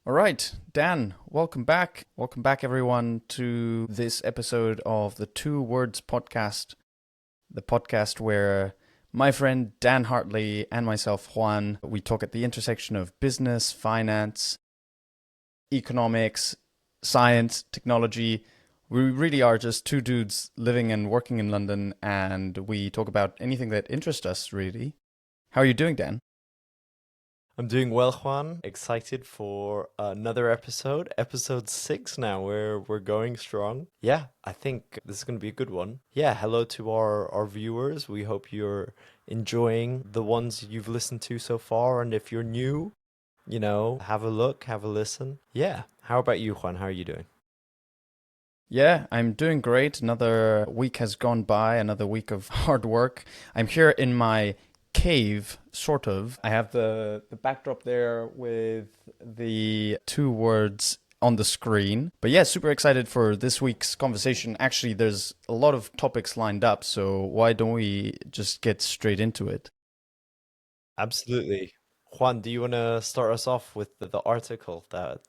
All right, Dan, welcome back. Welcome back, everyone, to this episode of the Two Words podcast, the podcast where my friend Dan Hartley and myself, Juan, we talk at the intersection of business, finance, economics, science, technology. We really are just two dudes living and working in London, and we talk about anything that interests us, really. How are you doing, Dan? I'm doing well, Juan. Excited for another episode, episode 6 now, where we're going strong. Yeah, I think this is going to be a good one. Yeah, hello to our viewers. We hope you're enjoying the ones you've listened to so far. And if you're new, have a look, have a listen. Yeah, how about you, Juan? How are you doing? Yeah, I'm doing great. Another week has gone by, another week of hard work. I'm here in my cave, sort of. I have the backdrop there with the two words on the screen. But yeah, super excited for this week's conversation. Actually, there's a lot of topics lined up, so why don't we just get straight into it? Absolutely. Juan, do you want to start us off with the article that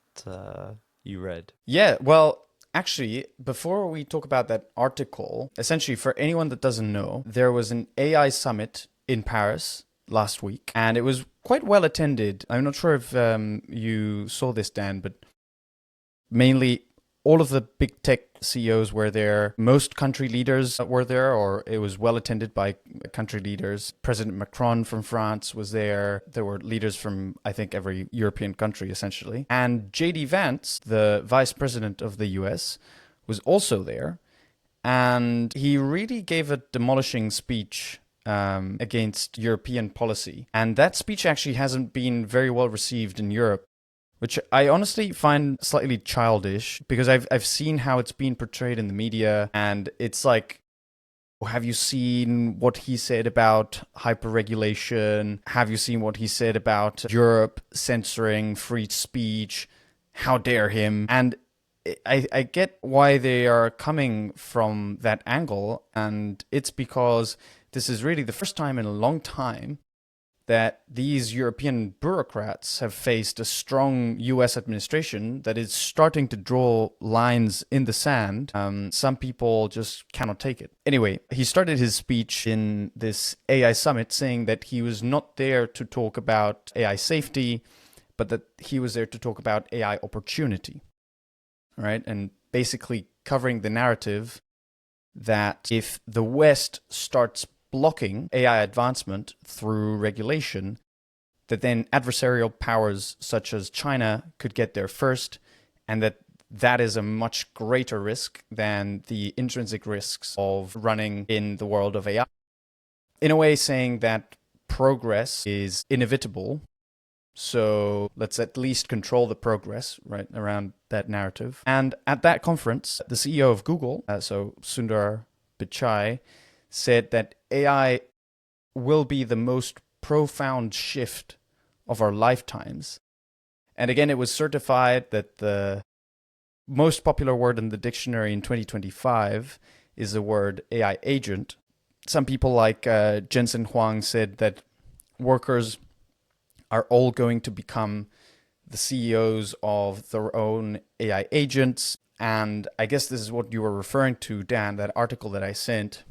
you read? Yeah, well, actually, before we talk about that article, essentially, for anyone that doesn't know, there was an AI summit in Paris last week, and it was quite well attended. I'm not sure if you saw this, Dan, but mainly all of the big tech CEOs were there. Most country leaders were there, or it was well attended by country leaders. President Macron from France was there. There were leaders from, I think, every European country, essentially. And JD Vance, the vice president of the US, was also there. And he really gave a demolishing speech against European policy. And that speech actually hasn't been very well received in Europe, which I honestly find slightly childish because I've seen how it's been portrayed in the media, and it's like, have you seen what he said about hyperregulation? Have you seen what he said about Europe censoring free speech? How dare him? And I get why they are coming from that angle, and it's because this is really the first time in a long time that these European bureaucrats have faced a strong US administration that is starting to draw lines in the sand. Some people just cannot take it. Anyway, he started his speech in this AI summit saying that he was not there to talk about AI safety, but that he was there to talk about AI opportunity, right? And basically covering the narrative that if the West starts blocking AI advancement through regulation, that then adversarial powers such as China could get there first, and that is a much greater risk than the intrinsic risks of running in the world of AI. In a way, saying that progress is inevitable. So let's at least control the progress, right, around that narrative. And at that conference, the CEO of Google, so Sundar Pichai, said that AI will be the most profound shift of our lifetimes. And again, it was certified that the most popular word in the dictionary in 2025 is the word AI agent. Some people like Jensen Huang said that workers are all going to become the CEOs of their own AI agents. And I guess this is what you were referring to, Dan, that article that I sent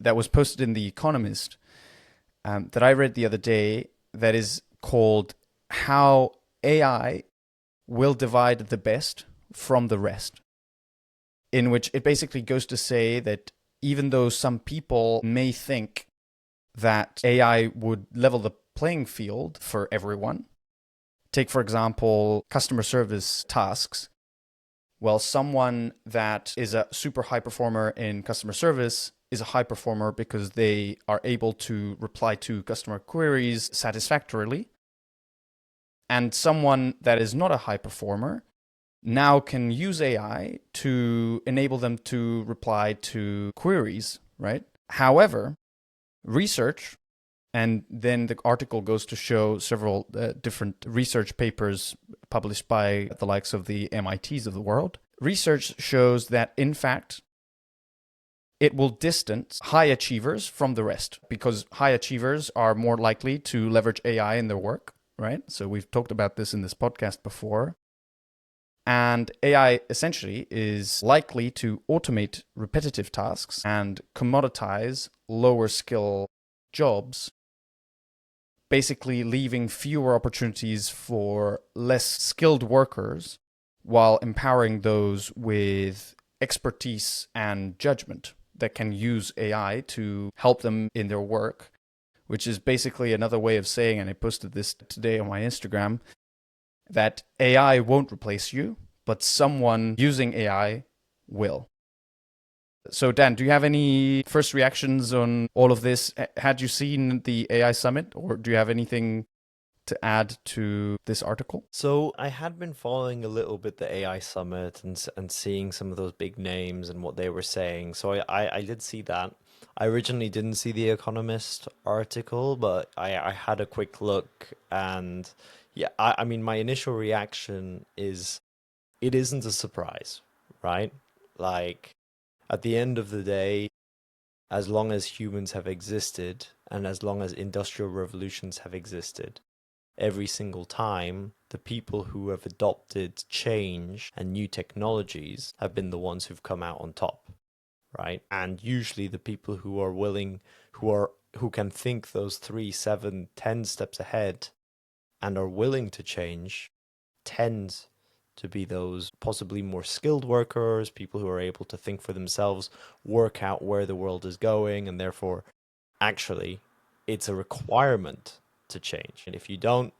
that was posted in The Economist that I read the other day that is called How AI Will Divide the Best from the Rest, in which it basically goes to say that even though some people may think that AI would level the playing field for everyone, take, for example, customer service tasks. Well, someone that is a super high performer in customer service is a high performer because they are able to reply to customer queries satisfactorily. And someone that is not a high performer now can use AI to enable them to reply to queries, right? However, research, and then the article goes to show several different research papers published by the likes of the MITs of the world. Research shows that, in fact, it will distance high achievers from the rest because high achievers are more likely to leverage AI in their work, right? So we've talked about this in this podcast before. And AI essentially is likely to automate repetitive tasks and commoditize lower skill jobs, basically leaving fewer opportunities for less skilled workers while empowering those with expertise and judgment that can use AI to help them in their work, which is basically another way of saying, and I posted this today on my Instagram, that AI won't replace you, but someone using AI will. So, Dan, do you have any first reactions on all of this? Had you seen the AI summit, or do you have anything to add to this article? So I had been following a little bit the AI summit and seeing some of those big names and what they were saying. So I did see that. I originally didn't see the Economist article, but I had a quick look, and yeah, I mean, my initial reaction is it isn't a surprise, right? Like, at the end of the day, as long as humans have existed and as long as industrial revolutions have existed, every single time, the people who have adopted change and new technologies have been the ones who've come out on top, right? And usually the people who are willing, who can think those 3, 7, 10 steps ahead and are willing to change tend to be those possibly more skilled workers, people who are able to think for themselves, work out where the world is going, and therefore actually it's a requirement to change. And if you don't,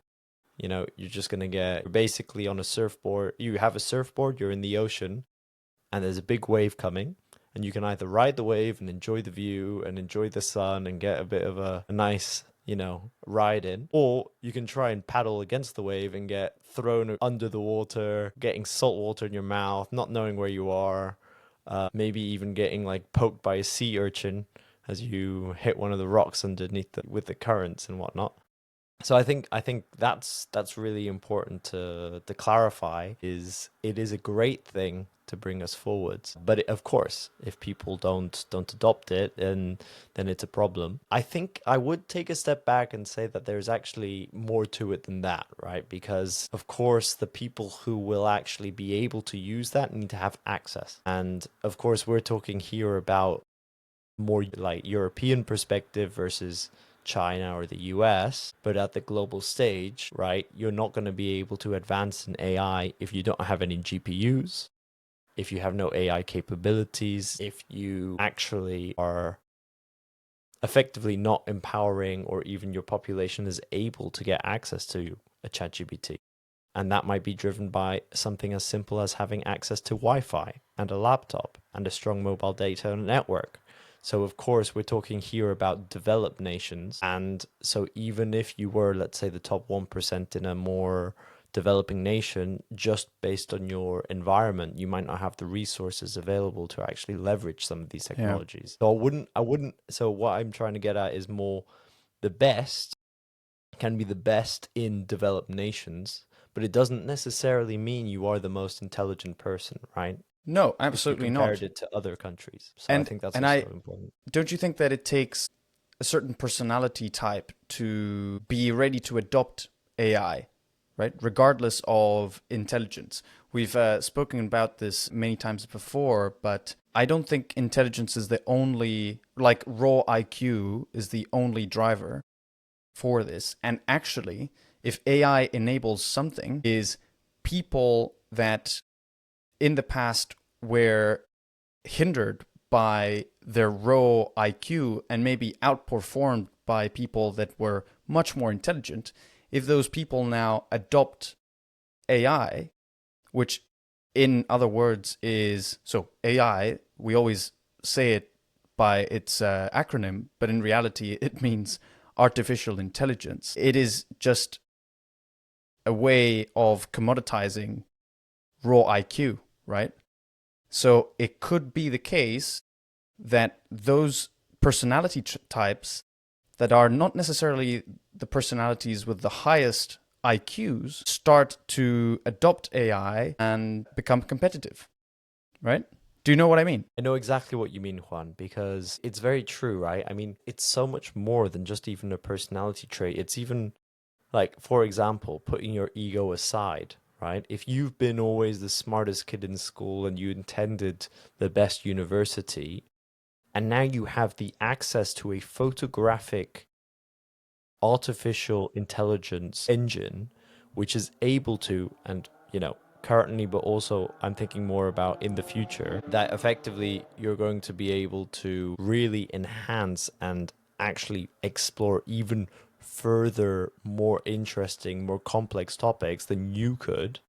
you're just going to get basically on a surfboard. You have a surfboard, you're in the ocean, and there's a big wave coming, and you can either ride the wave and enjoy the view and enjoy the sun and get a bit of a nice, ride in, or you can try and paddle against the wave and get thrown under the water, getting salt water in your mouth, not knowing where you are, maybe even getting like poked by a sea urchin as you hit one of the rocks underneath with the currents and whatnot. So I think that's really important to clarify. Is it is a great thing to bring us forwards, but of course, if people don't adopt it, then it's a problem. I think I would take a step back and say that there's actually more to it than that, right? Because of course, the people who will actually be able to use that need to have access, and of course, we're talking here about more like European perspective versus China or the US, but at the global stage, right, you're not going to be able to advance in AI if you don't have any GPUs, if you have no AI capabilities, if you actually are effectively not empowering or even your population is able to get access to a ChatGPT. And that might be driven by something as simple as having access to Wi-Fi and a laptop and a strong mobile data network. So, of course, we're talking here about developed nations. And so even if you were, let's say, the top 1% in a more developing nation, just based on your environment, you might not have the resources available to actually leverage some of these technologies. So so what I'm trying to get at is more the best can be the best in developed nations, but it doesn't necessarily mean you are the most intelligent person, right? No, absolutely if you not. compared it to other countries. So I think that's also important. Don't you think that it takes a certain personality type to be ready to adopt AI, right? Regardless of intelligence. We've spoken about this many times before, but I don't think intelligence is the only, like raw IQ is the only driver for this. And actually, if AI enables something, is people that in the past were hindered by their raw IQ and maybe outperformed by people that were much more intelligent, if those people now adopt AI, which in other words is, so AI, we always say it by its acronym, but in reality it means artificial intelligence. It is just a way of commoditizing raw IQ, right? So it could be the case that those personality types that are not necessarily the personalities with the highest IQs start to adopt AI and become competitive, right? Do you know what I mean? I know exactly what you mean, Juan, because it's very true, right? I mean, it's so much more than just even a personality trait. It's even Like, for example, putting your ego aside, right? If you've been always the smartest kid in school and you attended the best university, and now you have the access to a photographic artificial intelligence engine, which is able to, and currently, but also I'm thinking more about in the future, that effectively you're going to be able to really enhance and actually explore even further, more interesting, more complex topics than you could.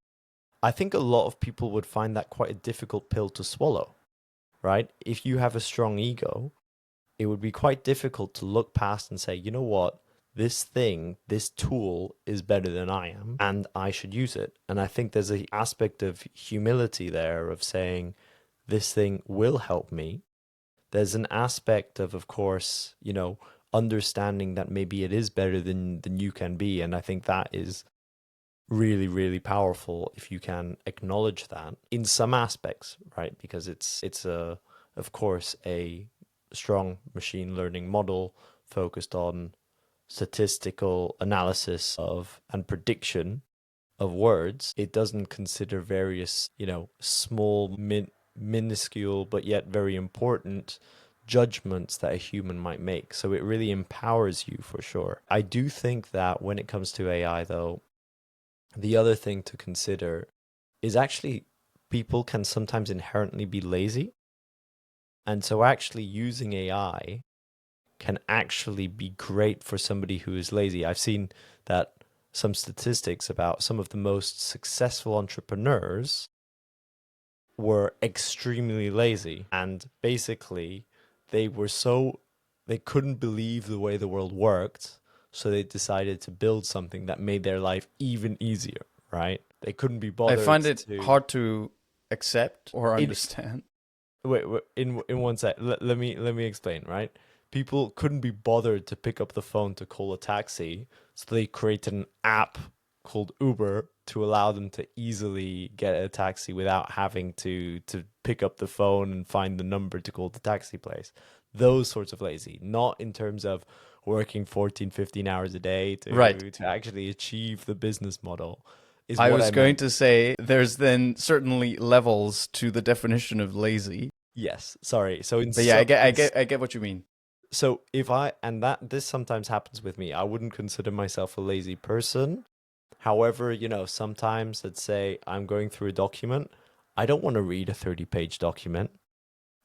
I think a lot of people would find that quite a difficult pill to swallow, right? If you have a strong ego, it would be quite difficult to look past and say, you know what, this thing, this tool is better than I am, and I should use it. And I think there's an aspect of humility there of saying, this thing will help me. There's an aspect of course, understanding that maybe it is better than you can be. And I think that is really, really powerful if you can acknowledge that in some aspects, right? Because it's of course, a strong machine learning model focused on statistical analysis of and prediction of words. It doesn't consider various, small, minuscule, but yet very important judgments that a human might make. So it really empowers you for sure. I do think that when it comes to AI, though, the other thing to consider is actually people can sometimes inherently be lazy. And so actually using AI can actually be great for somebody who is lazy. I've seen that some statistics about some of the most successful entrepreneurs were extremely lazy. And basically, they couldn't believe the way the world worked. So they decided to build something that made their life even easier, right? They couldn't be I bothered find it to. hard to accept or In, understand. wait, in one sec. Let me explain. Right, people couldn't be bothered to pick up the phone to call a taxi, so they created an app called Uber to allow them to easily get a taxi without having to pick up the phone and find the number to call the taxi place. Those sorts of lazy, not in terms of working 14, 15 hours a day Right. to actually achieve the business model, is I what was I going meant. to say there's then certainly levels to the definition of lazy. Yes, sorry. So in But yeah, I some get I get I get what you mean. so if I and that this sometimes happens with me, I wouldn't consider myself a lazy person. However, sometimes let's say I'm going through a document, I don't want to read a 30-page document.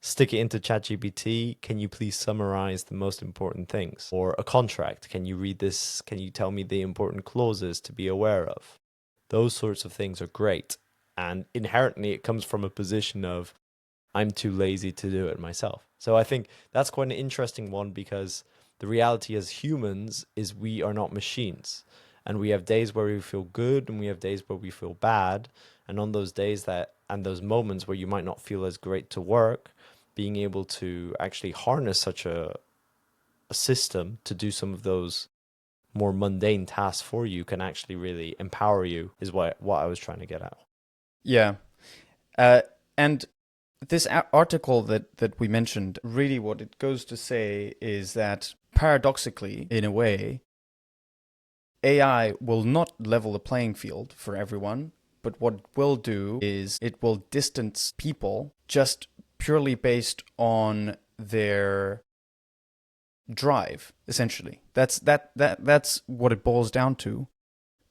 Stick it into ChatGPT. Can you please summarize the most important things? Or a contract. Can you read this? Can you tell me the important clauses to be aware of? Those sorts of things are great. And inherently, it comes from a position of I'm too lazy to do it myself. So I think that's quite an interesting one because the reality as humans is we are not machines. And we have days where we feel good and we have days where we feel bad. And on those days and those moments where you might not feel as great to work, being able to actually harness such a system to do some of those more mundane tasks for you can actually really empower you, is what I was trying to get at. Yeah. And this article that we mentioned, really what it goes to say is that paradoxically, in a way, AI will not level the playing field for everyone, but what it will do is it will distance people just purely based on their drive, essentially. That's what it boils down to,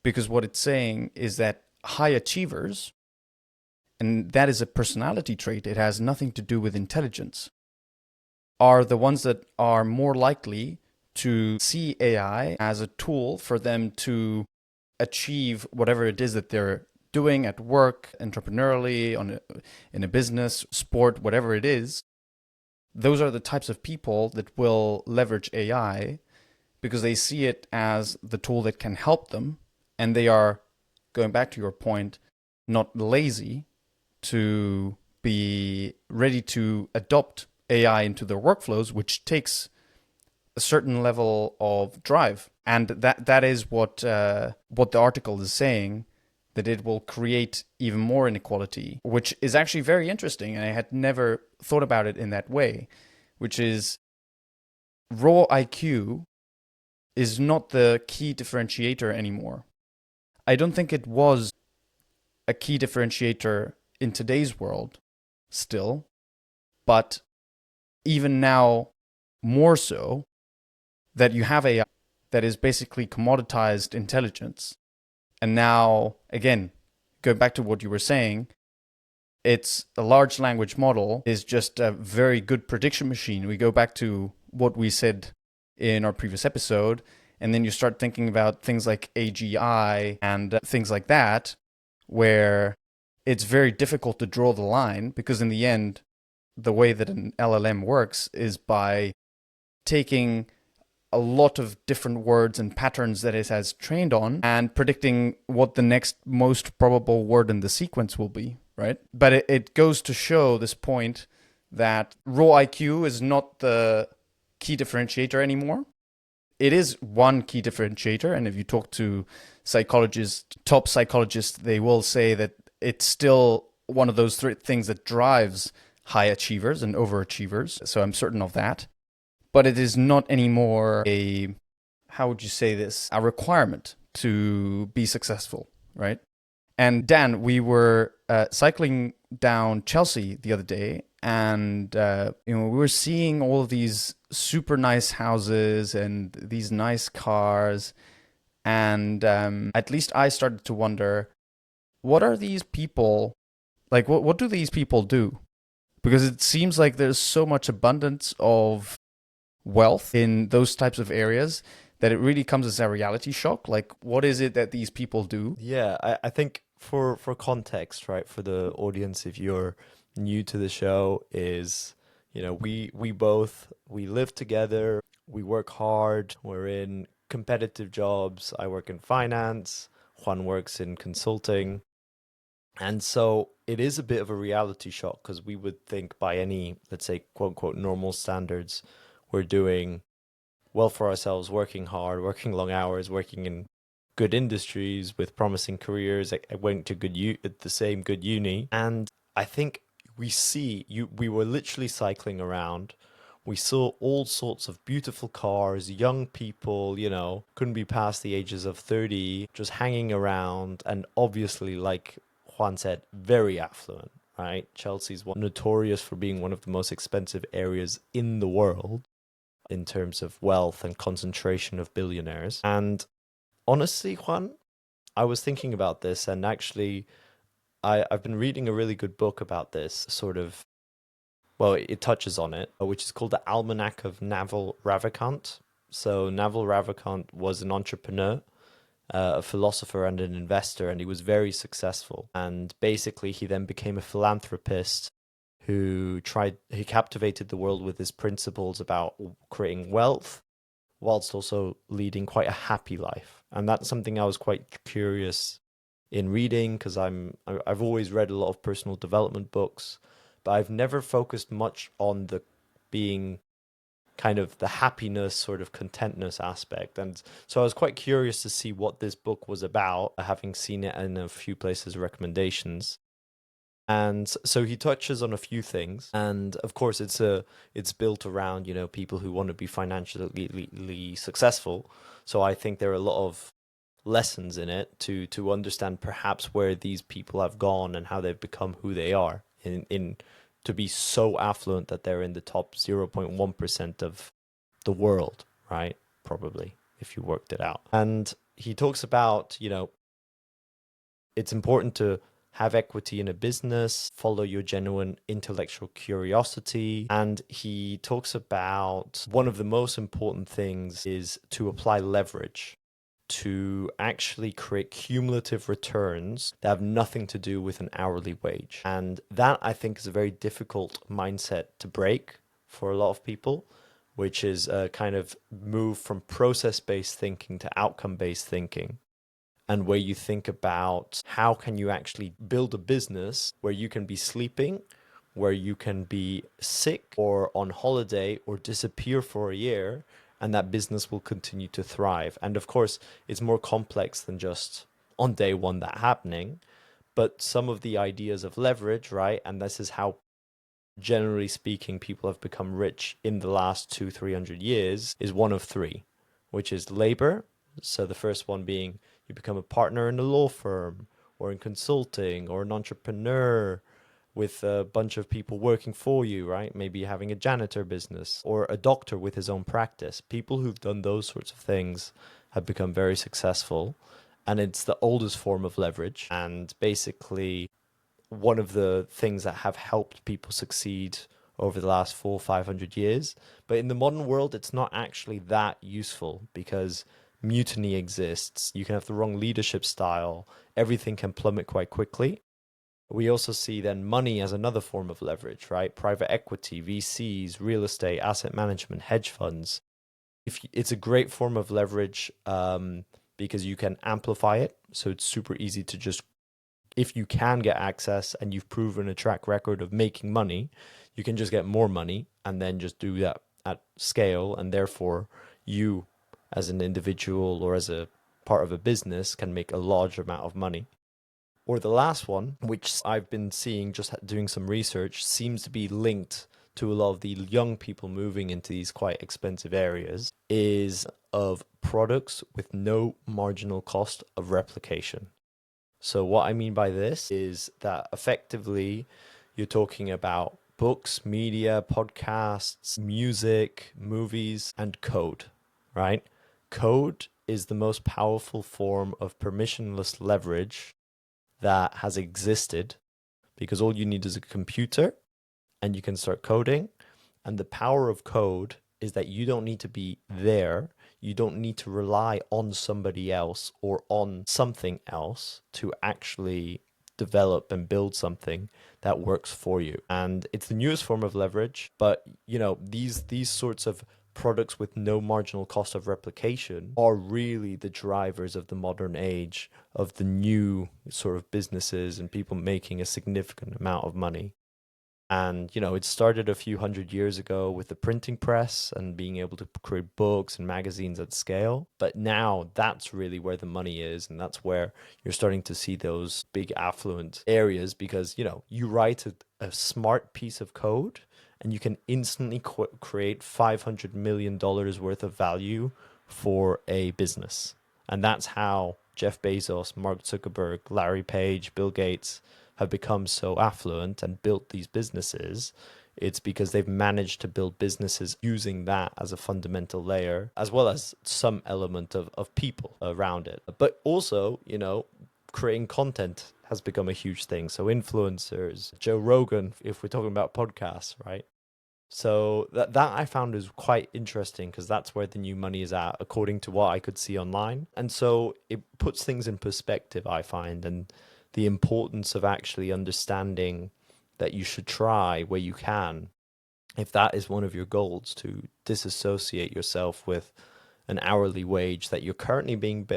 because what it's saying is that high achievers, and that is a personality trait, it has nothing to do with intelligence, are the ones that are more likely to see AI as a tool for them to achieve whatever it is that they're doing at work, entrepreneurially, in a business, sport, whatever it is. Those are the types of people that will leverage AI because they see it as the tool that can help them. And they are, going back to your point, not lazy to be ready to adopt AI into their workflows, which takes a certain level of drive. And that is what the article is saying, that it will create even more inequality, which is actually very interesting. And I had never thought about it in that way, which is raw IQ is not the key differentiator anymore. I don't think it was a key differentiator in today's world still, but even now more so, that you have AI that is basically commoditized intelligence. And now, again, going back to what you were saying, it's a large language model is just a very good prediction machine. We go back to what we said in our previous episode, and then you start thinking about things like AGI and things like that, where it's very difficult to draw the line, because in the end, the way that an LLM works is by taking a lot of different words and patterns that it has trained on and predicting what the next most probable word in the sequence will be, right? But it goes to show this point that raw IQ is not the key differentiator anymore. It is one key differentiator, and if you talk to psychologists, top psychologists, they will say that it's still one of those three things that drives high achievers and overachievers, so I'm certain of that. But it is not anymore a, how would you say this, a requirement to be successful, right? And Dan, we were cycling down Chelsea the other day, and we were seeing all of these super nice houses and these nice cars, and at least I started to wonder, what are these people like? What do these people do? Because it seems like there's so much abundance of wealth in those types of areas that it really comes as a reality shock. Like, what is it that these people do? Yeah, I think for context, right, for the audience, if you're new to the show, is, we live together, we work hard, we're in competitive jobs. I work in finance, Juan works in consulting. And so it is a bit of a reality shock, because we would think by any, let's say, quote unquote, normal standards, we're doing well for ourselves, working hard, working long hours, working in good industries with promising careers. I went to the same good uni. And I think we were literally cycling around. We saw all sorts of beautiful cars, young people, couldn't be past the ages of 30, just hanging around. And obviously, like Juan said, very affluent, right? Chelsea's notorious for being one of the most expensive areas in the world in terms of wealth and concentration of billionaires. And honestly, Juan, I was thinking about this, and actually I've been reading a really good book about this sort of, well, it touches on it, which is called The Almanac of Naval Ravikant. So Naval Ravikant was an entrepreneur, a philosopher and an investor, and he was very successful. And basically he then became a philanthropist who captivated the world with his principles about creating wealth whilst also leading quite a happy life. And that's something I was quite curious in reading, because I've always read a lot of personal development books, but I've never focused much on the being kind of the happiness, sort of contentness aspect. And so I was quite curious to see what this book was about, having seen it in a few places recommendations. And so he touches on a few things, and of course it's built around, people who want to be financially successful. So I think there are a lot of lessons in it to understand perhaps where these people have gone and how they've become who they are, in to be so affluent that they're in the top 0.1% of the world, right? Probably, if you worked it out. And he talks about, it's important to have equity in a business, follow your genuine intellectual curiosity. And he talks about one of the most important things is to apply leverage to actually create cumulative returns that have nothing to do with an hourly wage. And that, I think, is a very difficult mindset to break for a lot of people, which is a kind of move from process-based thinking to outcome-based thinking. And where you think about how can you actually build a business where you can be sleeping, where you can be sick or on holiday or disappear for a year, and that business will continue to thrive. And of course, it's more complex than just on day one that happening, but some of the ideas of leverage, right? And this is how, generally speaking, people have become rich in the last 200-300 years, is one of three. which is labor. So the first one being you become a partner in a law firm or in consulting or an entrepreneur with a bunch of people working for you, right? Maybe having a janitor business or a doctor with his own practice. People who've done those sorts of things have become very successful. And it's the oldest form of leverage. And basically, one of the things that have helped people succeed over the last 400-500 years. But in the modern world, it's not actually that useful because mutiny exists. You can have the wrong leadership style. Everything can plummet quite quickly. We also see then money as another form of leverage, right? Private equity, VCs, real estate, asset management, hedge funds. It's a great form of leverage because you can amplify it. So it's super easy to just, if you can get access and you've proven a track record of making money, you can just get more money and then just do that at scale. And therefore, you as an individual or as a part of a business can make a large amount of money. Or the last one, which I've been seeing just doing some research, seems to be linked to a lot of the young people moving into these quite expensive areas, is of products with no marginal cost of replication. So what I mean by this is that effectively you're talking about books, media, podcasts, music, movies, and code, right? Code is the most powerful form of permissionless leverage that has existed because all you need is a computer and you can start coding. And the power of code is that you don't need to be there. You don't need to rely on somebody else or on something else to actually develop and build something that works for you. And it's the newest form of leverage, but these sorts of products with no marginal cost of replication are really the drivers of the modern age of the new sort of businesses and people making a significant amount of money. And, it started a few hundred years ago with the printing press and being able to create books and magazines at scale. But now that's really where the money is. And that's where you're starting to see those big affluent areas because, you write a smart piece of code and you can instantly create $500 million worth of value for a business. And that's how Jeff Bezos, Mark Zuckerberg, Larry Page, Bill Gates have become so affluent and built these businesses. It's because they've managed to build businesses using that as a fundamental layer, as well as some element of people around it. But also, creating content has become a huge thing. So influencers, Joe Rogan, if we're talking about podcasts, right? So that I found is quite interesting because that's where the new money is at, according to what I could see online. And so it puts things in perspective, I find, and the importance of actually understanding that you should try where you can, if that is one of your goals, to disassociate yourself with an hourly wage that you're currently being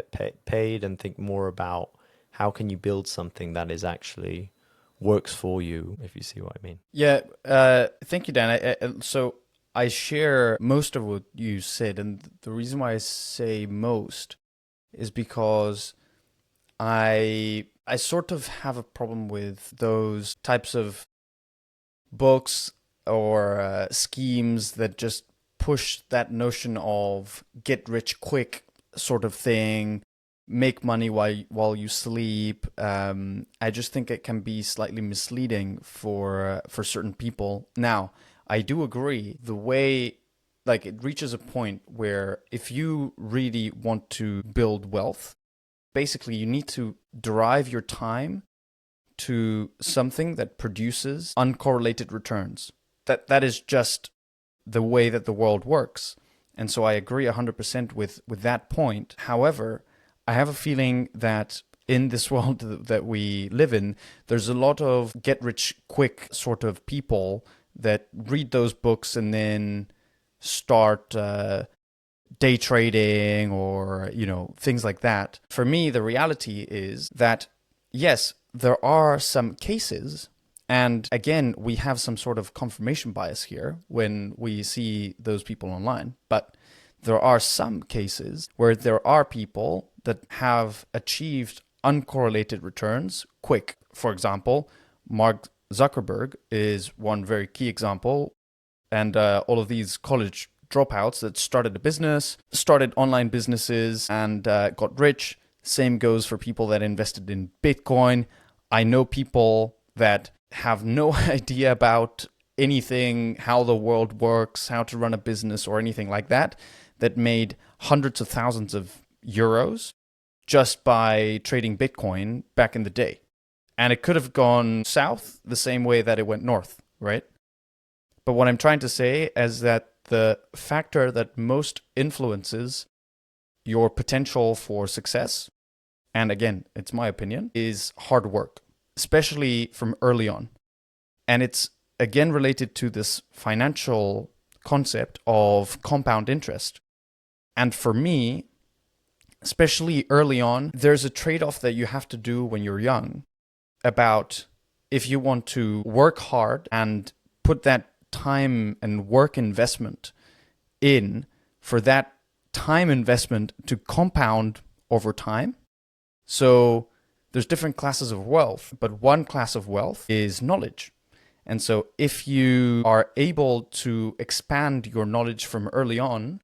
paid and think more about how can you build something that is actually works for you, if you see what I mean. Yeah, thank you, Dan. So I share most of what you said, and the reason why I say most is because I sort of have a problem with those types of books or schemes that just push that notion of get rich quick sort of thing, make money while you sleep. I just think it can be slightly misleading for certain people. Now, I do agree the way, like, it reaches a point where if you really want to build wealth, basically you need to derive your time to something that produces uncorrelated returns. That is just the way that the world works. And so I agree 100% with that point. However, I have a feeling that in this world that we live in, there's a lot of get-rich-quick sort of people that read those books and then start day trading or, things like that. For me, the reality is that, yes, there are some cases, and again, we have some sort of confirmation bias here when we see those people online, but there are some cases where there are people that have achieved uncorrelated returns quick. For example, Mark Zuckerberg is one very key example, and all of these college dropouts that started a business, started online businesses, and got rich. Same goes for people that invested in Bitcoin. I know people that have no idea about anything, how the world works, how to run a business or anything like that, that made hundreds of thousands of euros just by trading Bitcoin back in the day. And it could have gone south the same way that it went north, right? But what I'm trying to say is that the factor that most influences your potential for success, and again, it's my opinion, is hard work, especially from early on. And it's again related to this financial concept of compound interest. And for me, especially early on, there's a trade-off that you have to do when you're young about if you want to work hard and put that time and work investment in for that time investment to compound over time. So there's different classes of wealth, but one class of wealth is knowledge. And so if you are able to expand your knowledge from early on,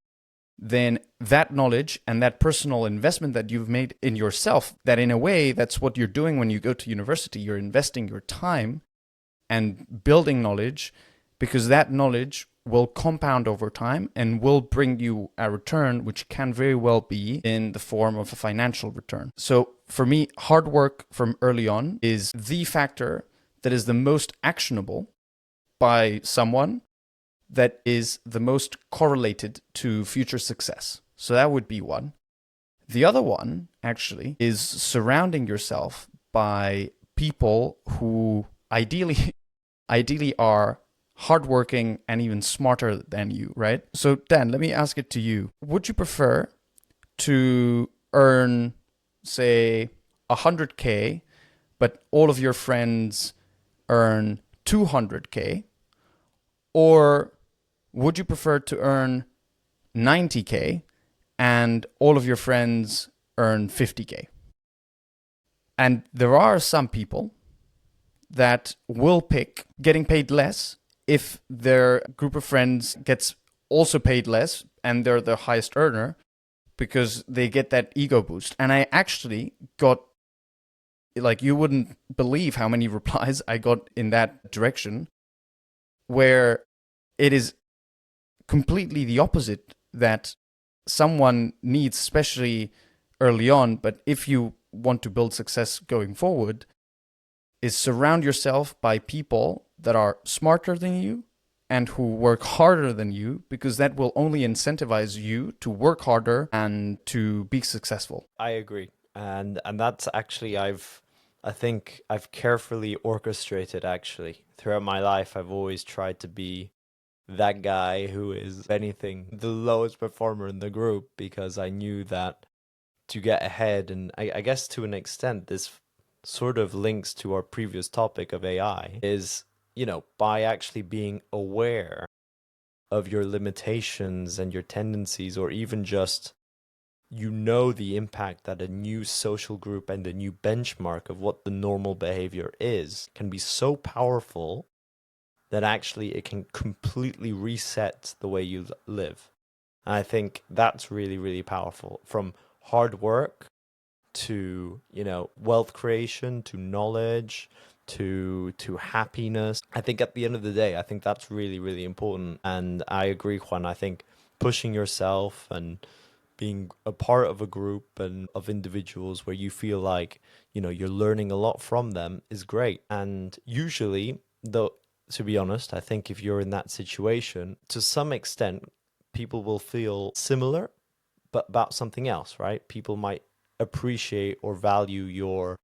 then that knowledge and that personal investment that you've made in yourself, that in a way, that's what you're doing when you go to university. You're investing your time and building knowledge, because that knowledge will compound over time and will bring you a return, which can very well be in the form of a financial return. So for me, hard work from early on is the factor that is the most actionable by someone, that is the most correlated to future success. So that would be one. The other one, actually, is surrounding yourself by people who ideally are hardworking and even smarter than you, right? So Dan, let me ask it to you. Would you prefer to earn, say, 100K, but all of your friends earn 200K? Or would you prefer to earn 90K and all of your friends earn 50K? And there are some people that will pick getting paid less if their group of friends gets also paid less and they're the highest earner, because they get that ego boost. And I actually got, like, you wouldn't believe how many replies I got in that direction, where it is completely the opposite, that someone needs, especially early on, but if you want to build success going forward, is surround yourself by people that are smarter than you and who work harder than you, because that will only incentivize you to work harder and to be successful. I agree. And that's actually I think I've carefully orchestrated, actually. Throughout my life, I've always tried to be that guy who is, if anything, the lowest performer in the group, because I knew that to get ahead, and I guess to an extent, this sort of links to our previous topic of AI, is, by actually being aware of your limitations and your tendencies, or even just, the impact that a new social group and a new benchmark of what the normal behavior is can be so powerful that actually it can completely reset the way you live. And I think that's really, really powerful. From hard work to, wealth creation, to knowledge, to happiness. I think at the end of the day, I think that's really, really important. And I agree, Juan. I think pushing yourself and being a part of a group and of individuals where you feel like, you're learning a lot from them is great. And usually, though, to be honest, I think if you're in that situation, to some extent, people will feel similar, but about something else, right? People might appreciate or value your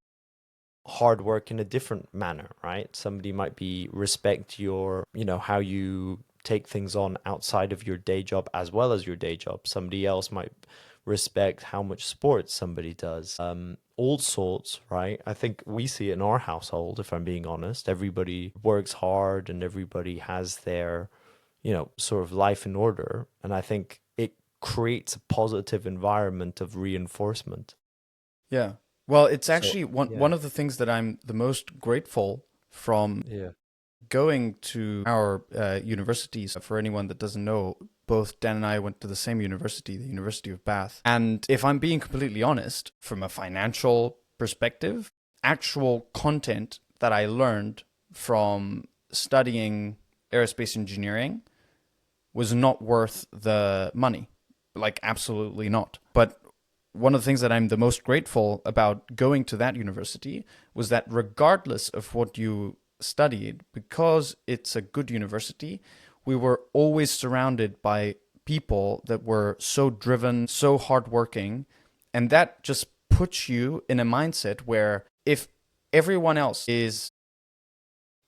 hard work in a different manner, right? Somebody might respect your, how you take things on outside of your day job as well as your day job. Somebody else might respect how much sports somebody does. All sorts, right? I think we see it in our household, if I'm being honest. Everybody works hard and everybody has their, sort of life in order. And I think it creates a positive environment of reinforcement. Yeah. Well, it's actually So, one of the things that I'm the most grateful from going to our universities. For anyone that doesn't know, both Dan and I went to the same university, the University of Bath. And if I'm being completely honest, from a financial perspective, actual content that I learned from studying aerospace engineering was not worth the money. Like, absolutely not. But one of the things that I'm the most grateful about going to that university was that regardless of what you studied, because it's a good university, we were always surrounded by people that were so driven, so hardworking, and that just puts you in a mindset where if everyone else is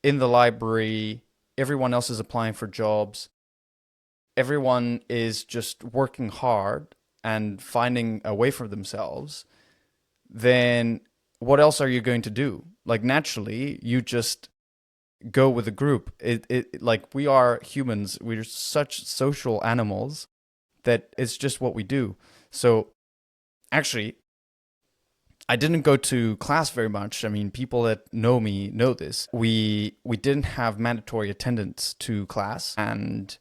in the library, everyone else is applying for jobs, everyone is just working hard and finding a way for themselves, then what else are you going to do? Like, naturally, you just go with a group. Like, we are humans, we're such social animals that it's just what we do. So actually, I didn't go to class very much. I mean, people that know me know this. We didn't have mandatory attendance to class, and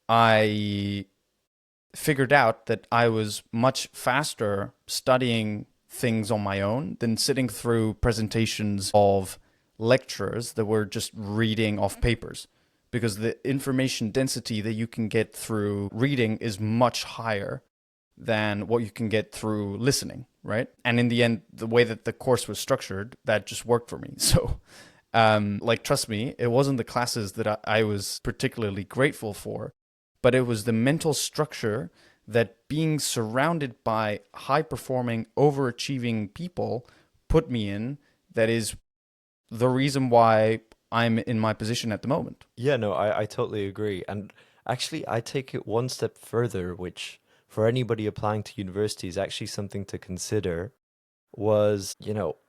I figured out that I was much faster studying things on my own than sitting through presentations of lecturers that were just reading off papers, because the information density that you can get through reading is much higher than what you can get through listening, right? And in the end, the way that the course was structured, that just worked for me. So, like, trust me, it wasn't the classes that I was particularly grateful for, but it was the mental structure that being surrounded by high-performing, overachieving people put me in, that is the reason why I'm in my position at the moment. Yeah, no, I totally agree. And actually, I take it one step further, which for anybody applying to university is actually something to consider, was,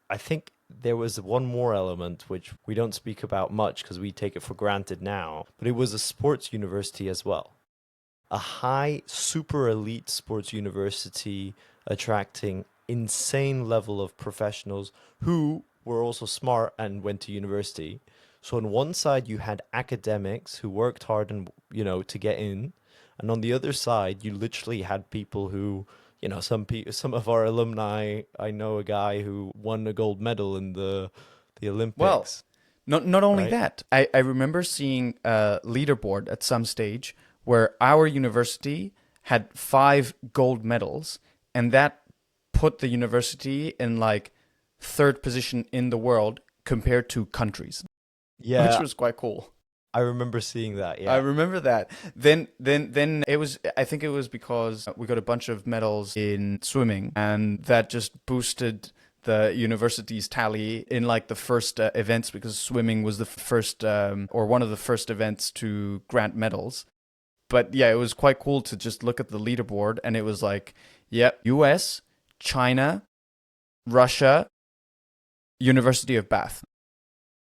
I think there was one more element which we don't speak about much because we take it for granted now, but it was a sports university as well. A high, super elite sports university attracting insane level of professionals who were also smart and went to university. So on one side you had academics who worked hard and to get in, and on the other side you literally had people who, some of our alumni. I know a guy who won a gold medal in the Olympics. Well, not only right? that, I remember seeing a leaderboard at some stage where our university had 5 gold medals, and that put the university in like 3rd position in the world compared to countries, Yeah, which was quite cool. I remember seeing that. I Yeah. remember that. Then it was. I think it was because we got a bunch of medals in swimming, and that just boosted the university's tally in like the first events, because swimming was the first or one of the first events to grant medals. But yeah, it was quite cool to just look at the leaderboard, and it was like, yep, US, China, Russia, University of Bath.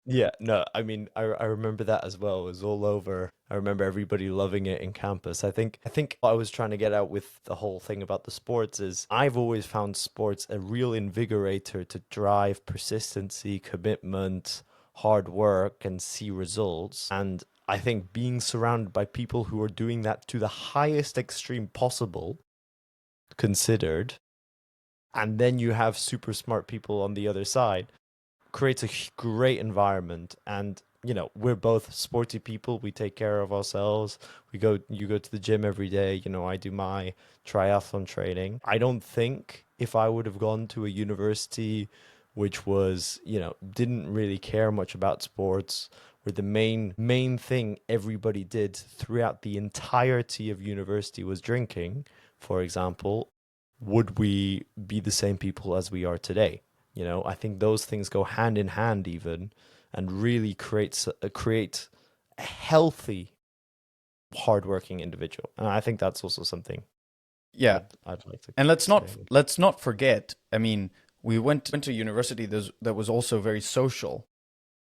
Yeah, no, I mean, I remember that as well. It was all over. I remember everybody loving it in campus. I think what I was trying to get out with the whole thing about the sports is I've always found sports a real invigorator to drive persistency, commitment, hard work, and see results. And I think being surrounded by people who are doing that to the highest extreme possible, considered, and then you have super smart people on the other side, creates a great environment. And we're both sporty people. We take care of ourselves. You go to the gym every day. I do my triathlon training. I don't think if I would have gone to a university which was, didn't really care much about sports, where the main thing everybody did throughout the entirety of university was drinking, for example, would we be the same people as we are today? I think those things go hand in hand even, and really create a healthy, hardworking individual. And I think that's also something Yeah, I'd like to and let's say. not forget. I mean, we went to university that was also very social,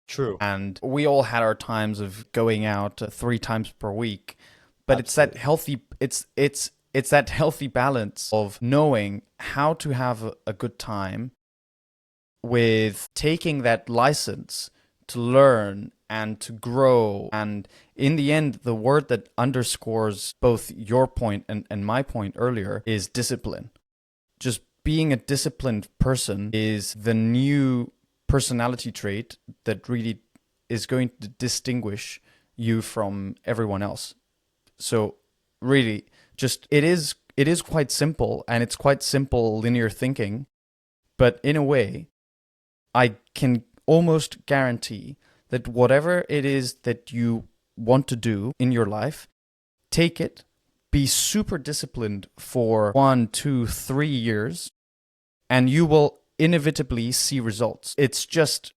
True. and we all had our times of going out 3 times per week. But it's that Absolutely. healthy. It's that healthy balance of knowing how to have a good time with taking that license to learn and to grow. And in the end, the word that underscores both your point and my point earlier is discipline. Just being a disciplined person is the new personality trait that really is going to distinguish you from everyone else. So really, just it is quite simple, and it's quite simple linear thinking, but in a way, I can almost guarantee that whatever it is that you want to do in your life, take it, be super disciplined for 1, 2, 3 years, and you will inevitably see results. It's just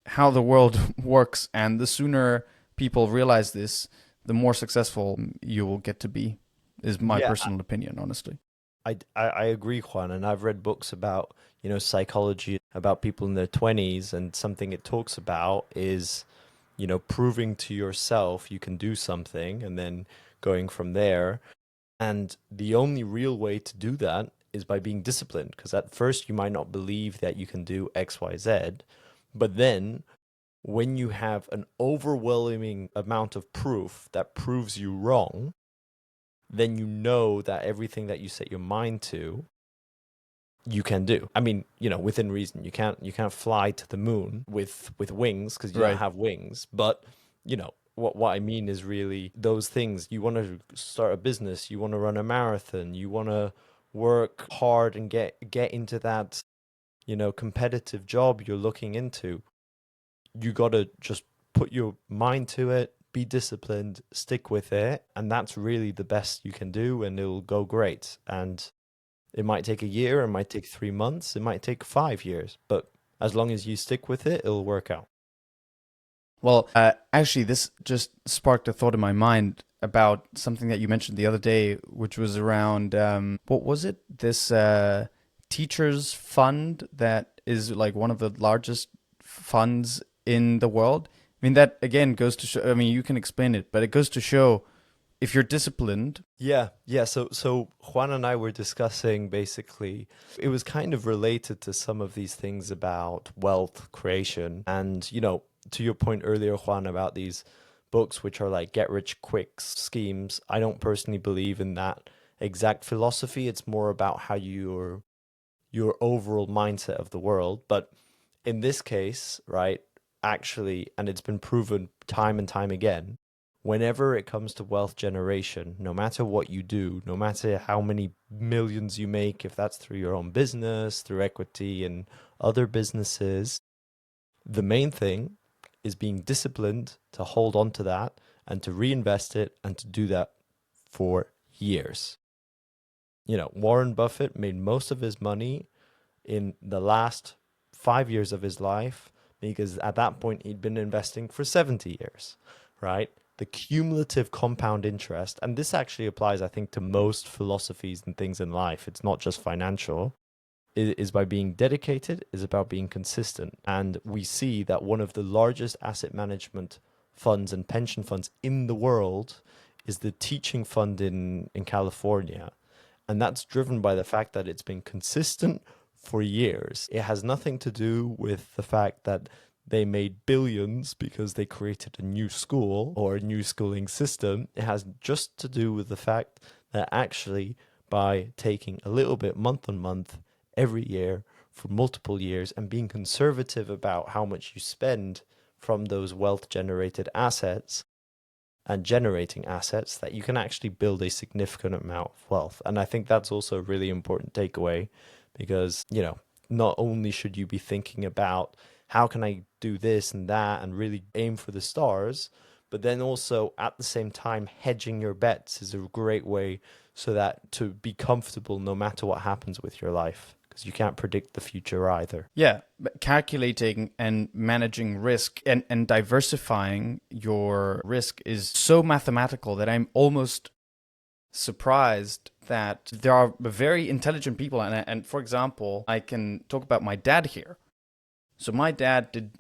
how the world works, and the sooner people realize this, the more successful you will get to be, is my Yeah, personal opinion, honestly. I agree, Juan, and I've read books about, psychology, about people in their 20s, and something it talks about is, proving to yourself you can do something and then going from there. And the only real way to do that is by being disciplined, because at first you might not believe that you can do X, Y, Z, but then when you have an overwhelming amount of proof that proves you wrong, then you know that everything that you set your mind to, you can do. I mean, within reason. You can't fly to the moon with wings because you don't Right. have wings. But what I mean is really those things. You want to start a business. You want to run a marathon. You want to work hard and get into that competitive job you're looking into. You got to just put your mind to it, be disciplined, stick with it, and that's really the best you can do, and it'll go great. And it might take a year, it might take 3 months, it might take 5 years, but as long as you stick with it, it'll work out. Well, actually, this just sparked a thought in my mind about something that you mentioned the other day, which was around what was it? This teachers fund that is like one of the largest funds in the world. I mean, that again goes to show. I mean, you can explain it, but it goes to show if you're disciplined. Yeah. So Juan and I were discussing basically, it was kind of related to some of these things about wealth creation. And, to your point earlier, Juan, about these books which are like get rich quick schemes, I don't personally believe in that exact philosophy. It's more about how your overall mindset of the world. But in this case, right, actually, and it's been proven time and time again, whenever it comes to wealth generation, no matter what you do, no matter how many millions you make, if that's through your own business, through equity and other businesses, the main thing is being disciplined to hold on to that and to reinvest it and to do that for years. Warren Buffett made most of his money in the last 5 years of his life because at that point he'd been investing for 70 years, right? The cumulative compound interest, and this actually applies, I think, to most philosophies and things in life. It's not just financial. It is by being dedicated, is about being consistent. And we see that one of the largest asset management funds and pension funds in the world is the teaching fund in California. And that's driven by the fact that it's been consistent for years. It has nothing to do with the fact that they made billions because they created a new school or a new schooling system. It has just to do with the fact that actually by taking a little bit month on month every year for multiple years and being conservative about how much you spend from those wealth generated assets and generating assets, that you can actually build a significant amount of wealth. And I think that's also a really important takeaway because, not only should you be thinking about how can I do this and that and really aim for the stars, but then also at the same time, hedging your bets is a great way so that to be comfortable no matter what happens with your life, because you can't predict the future either. Yeah, but calculating and managing risk and diversifying your risk is so mathematical that I'm almost surprised that there are very intelligent people. And for example, I can talk about my dad here. So my dad did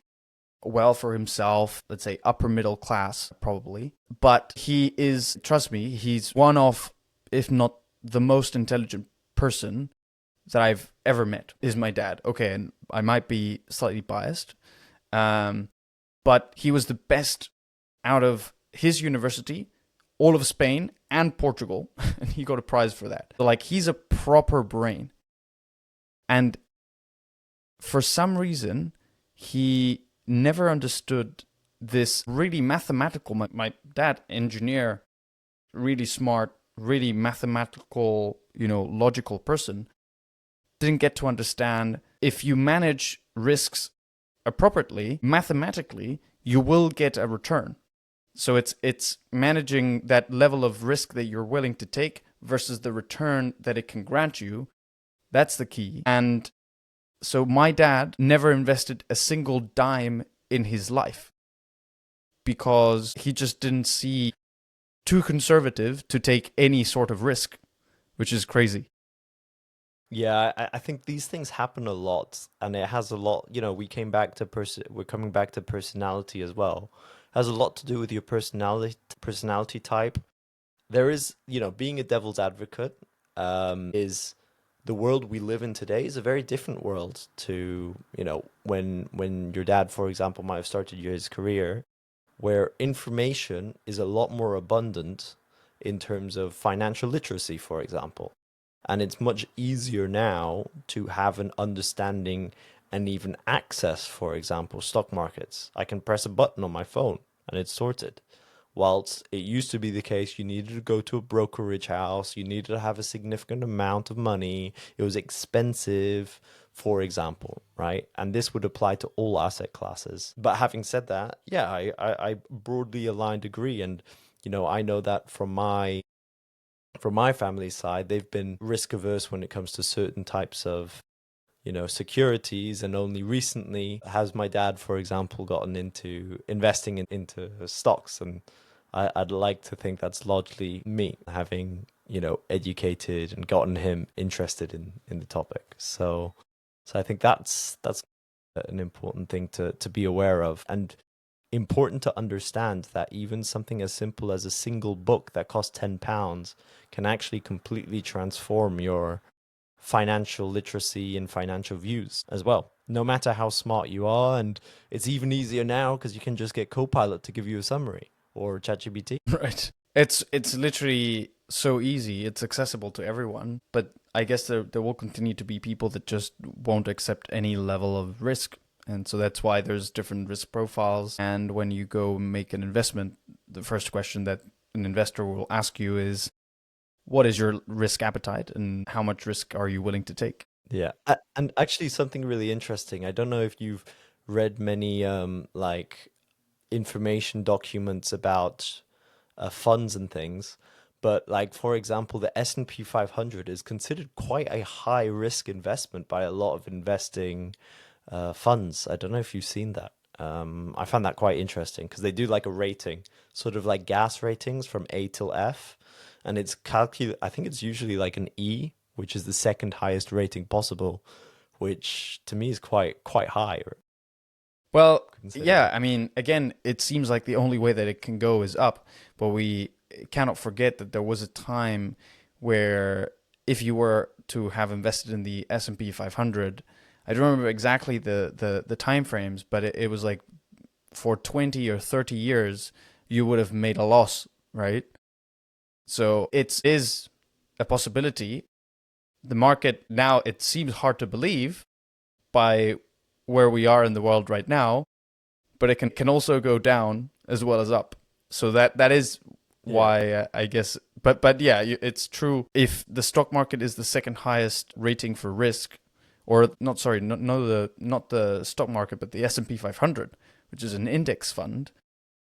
well for himself, let's say upper middle class, probably. But he is, trust me, he's one of, if not the most intelligent person that I've ever met is my dad. Okay, and I might be slightly biased. but he was the best out of his university, all of Spain and Portugal, and he got a prize for that. So, like, he's a proper brain. And for some reason, he never understood this really mathematical, my dad, engineer, really smart, really mathematical, logical person, didn't get to understand if you manage risks appropriately, mathematically, you will get a return. So it's managing that level of risk that you're willing to take versus the return that it can grant you. That's the key. And so my dad never invested a single dime in his life because he just didn't see too conservative to take any sort of risk, which is crazy. Yeah, I think these things happen a lot, and it has a lot, we're coming back to personality as well. It has a lot to do with your personality type. There is, being a devil's advocate, is the world we live in today is a very different world to, when your dad, for example, might have started his career, where information is a lot more abundant in terms of financial literacy, for example. And it's much easier now to have an understanding and even access, for example, stock markets. I can press a button on my phone and it's sorted. Whilst it used to be the case, you needed to go to a brokerage house, you needed to have a significant amount of money, it was expensive, for example, right? And this would apply to all asset classes. But having said that, yeah, I broadly aligned agree. And, I know that from my family side, they've been risk averse when it comes to certain types of, securities. And only recently has my dad, for example, gotten into investing into stocks. And I'd like to think that's largely me having, educated and gotten him interested in the topic. So I think that's an important thing to be aware of. And important to understand that even something as simple as a single book that costs £10 can actually completely transform your financial literacy and financial views as well, no matter how smart you are. And it's even easier now because you can just get Copilot to give you a summary, or ChatGPT. Right. It's literally so easy. It's accessible to everyone. But I guess there will continue to be people that just won't accept any level of risk. And so that's why there's different risk profiles. And when you go make an investment, the first question that an investor will ask you is, what is your risk appetite and how much risk are you willing to take? Yeah. And actually something really interesting. I don't know if you've read many like information documents about funds and things, but like, for example, the S&P 500 is considered quite a high risk investment by a lot of investing funds. I don't know if you've seen that. I found that quite interesting because they do like a rating, sort of like gas ratings from A till F, and it's I think it's usually like an E, which is the second highest rating possible, which to me is quite high. Well, Considering. yeah, I mean, again, it seems like the only way that it can go is up, but we cannot forget that there was a time where if you were to have invested in the S&P 500, I don't remember exactly the time frames, but it was like for 20 or 30 years, you would have made a loss, right? So it is a possibility. The market now, it seems hard to believe by where we are in the world right now, but it can also go down as well as up. So that is why I guess, but yeah, it's true. If the stock market is the second highest rating for risk, or not, sorry, not the stock market, but the S&P 500, which is an index fund,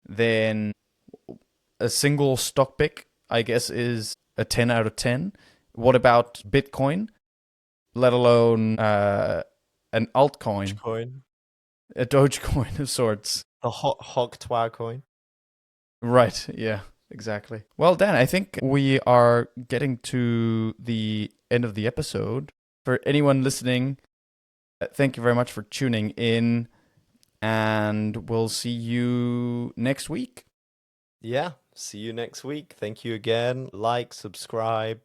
then a single stock pick, I guess, is a 10 out of 10. What about Bitcoin? Let alone an altcoin, Dogecoin, a Dogecoin of sorts. the hot twa coin. Right, yeah, exactly. Well, Dan, I think we are getting to the end of the episode. For anyone listening, thank you very much for tuning in, and we'll see you next week. Yeah, see you next week. Thank you again. Like, subscribe,